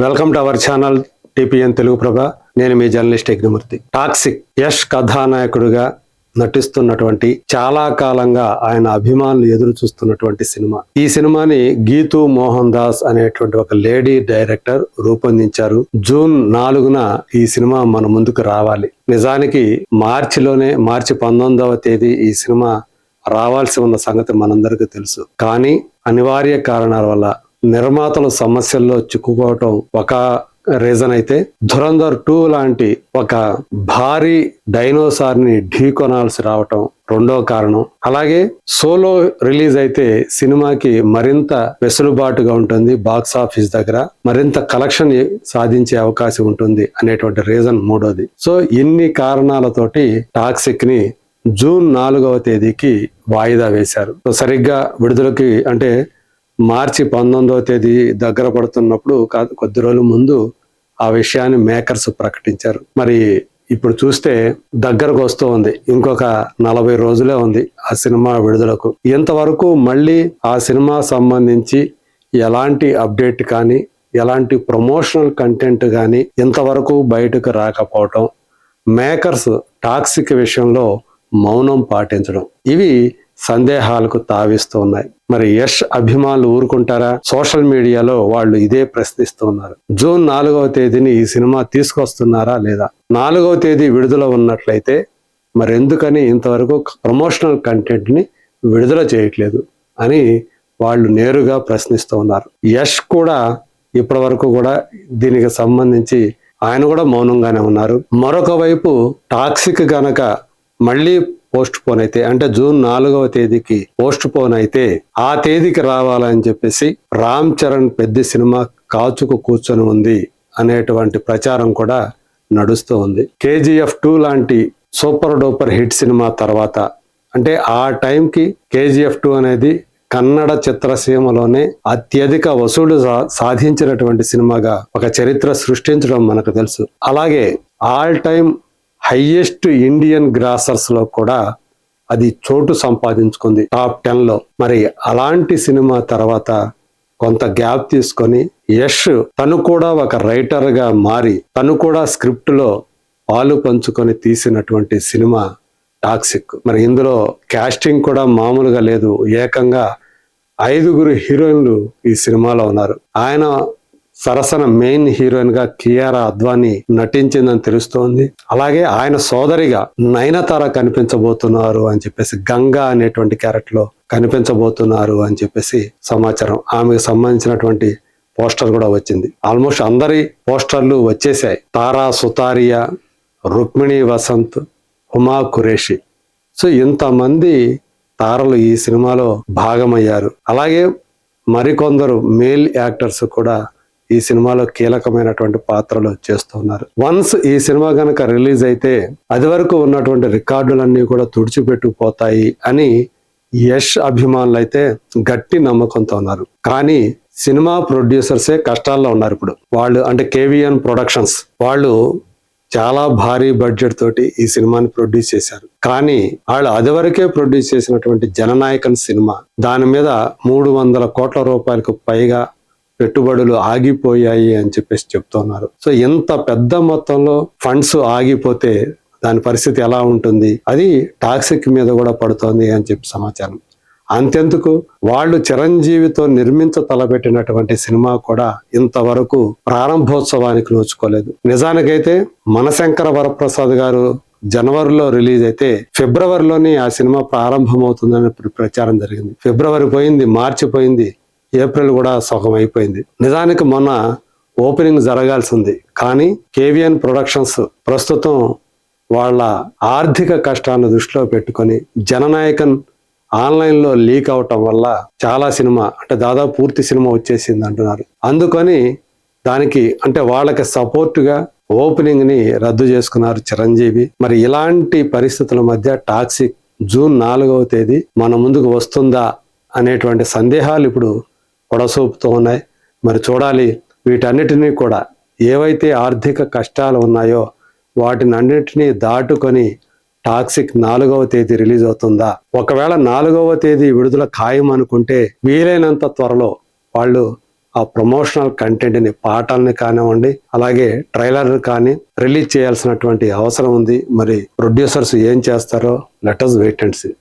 Welcome to our channel TPN Telugu Prabha. నేను మీ journalist Yagnamurthy. Toxic Yash కథానాయకుడిగా నటిస్తున్నటువంటి, చాలా కాలంగా ఆయన అభిమానులు ఎదురు చూస్తున్నటువంటి సినిమా. ఈ సినిమాని గీతూ మోహన్ దాస్ అనేటువంటి ఒక లేడీ డైరెక్టర్ రూపొందించారు. జూన్ 4న ఈ సినిమా మన ముందుకు రావాలి. నిజానికి మార్చి 19వ తేదీ ఈ సినిమా రావాల్సి ఉన్న సంగతి మనందరికీ తెలుసు. కానీ అనివార్య కారణాల వల్ల నిర్మాతలు సమస్యల్లో చిక్కుకోవటం ఒక రీజన్ అయితే, ధురంధర్ 2 లాంటి ఒక భారీ డైనోసార్ ని ఢీకొనాల్సి రావటం రెండో కారణం. అలాగే సోలో రిలీజ్ అయితే సినిమాకి మరింత వెసులుబాటుగా ఉంటుంది, బాక్స్ ఆఫీస్ దగ్గర మరింత కలెక్షన్ సాధించే అవకాశం ఉంటుంది అనేటువంటి రీజన్ మూడోది. సో ఇన్ని కారణాలతోటి టాక్సిక్ ని జూన్ 4వ తేదీకి వాయిదా వేశారు. సో సరిగ్గా విడుదలకి అంటే మార్చి 19వ తేదీ దగ్గర పడుతున్నప్పుడు కొద్ది రోజుల ముందు ఆ విషయాన్ని మేకర్స్ ప్రకటించారు. మరి ఇప్పుడు చూస్తే దగ్గరకు వస్తూ ఉంది, ఇంకొక 40 రోజులే ఉంది ఆ సినిమా విడుదలకు. ఇంతవరకు మళ్ళీ ఆ సినిమా సంబంధించి ఎలాంటి అప్డేట్ కానీ, ఎలాంటి ప్రమోషనల్ కంటెంట్ కానీ ఇంతవరకు బయటకు రాకపోవటం, మేకర్స్ టాక్సిక్ విషయంలో మౌనం పాటించడం, ఇవి సందేహాలకు తావిస్తూ ఉన్నాయి. మరి యష్ అభిమానులు ఊరుకుంటారా? సోషల్ మీడియాలో వాళ్ళు ఇదే ప్రశ్నిస్తూ ఉన్నారు. జూన్ 4వ తేదీని ఈ సినిమా తీసుకొస్తున్నారా లేదా? 4వ తేదీ విడుదల ఉన్నట్లయితే మరి ఎందుకని ఇంతవరకు ప్రమోషనల్ కంటెంట్ ని విడుదల చేయట్లేదు అని వాళ్ళు నేరుగా ప్రశ్నిస్తూ ఉన్నారు. యష్ కూడా ఇప్పటి వరకు కూడా దీనికి సంబంధించి ఆయన కూడా మౌనంగానే ఉన్నారు. మరొక వైపు టాక్సిక్ గనక మళ్ళీ పోస్ట్ పోన్ అయితే, అంటే జూన్ 4వ తేదీకి పోస్ట్ పోన్ అయితే ఆ తేదీకి రావాలని చెప్పేసి రామ్ చరణ్ పెద్ద సినిమా కాచుకు కూర్చొని ఉంది అనేటువంటి ప్రచారం కూడా నడుస్తూ ఉంది. KGF 2 లాంటి సూపర్ డూపర్ హిట్ సినిమా తర్వాత, అంటే ఆ టైంకి KGF 2 అనేది కన్నడ చిత్రసీమలోనే అత్యధిక వసూలు సాధించినటువంటి సినిమాగా ఒక చరిత్ర సృష్టించడం మనకు తెలుసు. అలాగే all time highest Indian grossers లో కూడా అది చోటు సంపాదించుకుంది, టాప్ 10 లో. మరి అలాంటి సినిమా తర్వాత కొంత గ్యాప్ తీసుకొని యష్ తను కూడా ఒక రైటర్ గా మారి తను కూడా స్క్రిప్ట్ లో పాలు పంచుకొని తీసినటువంటి సినిమా టాక్సిక్. మరి ఇందులో కాస్టింగ్ కూడా మామూలుగా లేదు. ఏకంగా 5 హీరోయిన్లు ఈ సినిమాలో ఉన్నారు. ఆయన సరసన మెయిన్ హీరోయిన్ గా కియారా అద్వానీ నటించిందని తెలుస్తోంది. అలాగే ఆయన సోదరిగా నయనతార కనిపించబోతున్నారు అని చెప్పేసి, గంగా అనేటువంటి క్యారెక్టర్ లో కనిపించబోతున్నారు అని చెప్పేసి సమాచారం. ఆమెకు సంబంధించినటువంటి పోస్టర్ కూడా వచ్చింది. ఆల్మోస్ట్ అందరి పోస్టర్లు వచ్చేసాయి. తారా సుతారియా, రుక్మిణి వసంత్, హుమా ఖురేషి. సో ఇంతమంది తారలు ఈ సినిమాలో భాగమయ్యారు. అలాగే మరికొందరు మేల్ యాక్టర్స్ కూడా ఈ సినిమాలో కీలకమైనటువంటి పాత్రలు చేస్తున్నారు. వన్స్ ఈ సినిమా గనక రిలీజ్ అయితే అది వరకు ఉన్నటువంటి రికార్డులన్నీ కూడా తుడిచిపెట్టుకుపోతాయి అని యష్ అభిమానులు అయితే గట్టి నమ్మకంతో ఉన్నారు. కానీ సినిమా ప్రొడ్యూసర్సే కష్టాల్లో ఉన్నారు ఇప్పుడు. వాళ్ళు అంటే KVN ప్రొడక్షన్స్ వాళ్ళు చాలా భారీ బడ్జెట్ తోటి ఈ సినిమాని ప్రొడ్యూస్ చేశారు. కానీ వాళ్ళు అదివరకే ప్రొడ్యూస్ చేసినటువంటి జననాయకన్ సినిమా, దాని మీద 300 కోట్ల రూపాయలకు పైగా పెట్టుబడులు ఆగిపోయాయి అని చెప్పేసి చెప్తున్నారు. సో ఇంత పెద్ద మొత్తంలో ఫండ్స్ ఆగిపోతే దాని పరిస్థితి ఎలా ఉంటుంది? అది టాక్సిక్ మీద కూడా పడుతోంది అని చెప్పి సమాచారం. అంతెందుకు, వాళ్ళు చిరంజీవితో తలపెట్టినటువంటి సినిమా కూడా ఇంతవరకు ప్రారంభోత్సవానికి నోచుకోలేదు. నిజానికైతే మనశంకర వరప్రసాద్ గారు జనవరిలో రిలీజ్ అయితే ఫిబ్రవరిలోనే ఆ సినిమా ప్రారంభమవుతుందని ప్రచారం జరిగింది. ఫిబ్రవరి పోయింది, మార్చి పోయింది, ఏప్రిల్ కూడా సగం అయిపోయింది. నిజానికి మొన్న ఓపెనింగ్ జరగాల్సి ఉంది. కానీ KVN ప్రొడక్షన్స్ ప్రస్తుతం వాళ్ళ ఆర్థిక కష్టాన్ని దృష్టిలో పెట్టుకొని జననాయకన్ ఆన్లైన్ లో లీక్ అవటం వల్ల చాలా సినిమా, అంటే దాదాపు పూర్తి సినిమా వచ్చేసింది అంటున్నారు. అందుకని దానికి అంటే వాళ్ళకి సపోర్ట్ గా ఓపెనింగ్ ని రద్దు చేసుకున్నారు చిరంజీవి. మరి ఇలాంటి పరిస్థితుల మధ్య టాక్సిక్ జూన్ 4వ తేదీ మన ముందుకు వస్తుందా అనేటువంటి సందేహాలు ఇప్పుడు పొడసూపుతూ ఉన్నాయి. మరి చూడాలి, వీటన్నిటినీ కూడా ఏవైతే ఆర్థిక కష్టాలు ఉన్నాయో వాటిని అన్నిటినీ దాటుకొని టాక్సిక్ 4వ తేదీ రిలీజ్ అవుతుందా? ఒకవేళ 4వ తేదీ విడుదల ఖాయం అనుకుంటే వీలైనంత త్వరలో వాళ్ళు ఆ ప్రమోషనల్ కంటెంట్ ని, పాటల్ని కానివ్వండి, అలాగే ట్రైలర్ కానీ రిలీజ్ చేయాల్సినటువంటి అవసరం ఉంది. మరి ప్రొడ్యూసర్స్ ఏం చేస్తారో let us wait and see.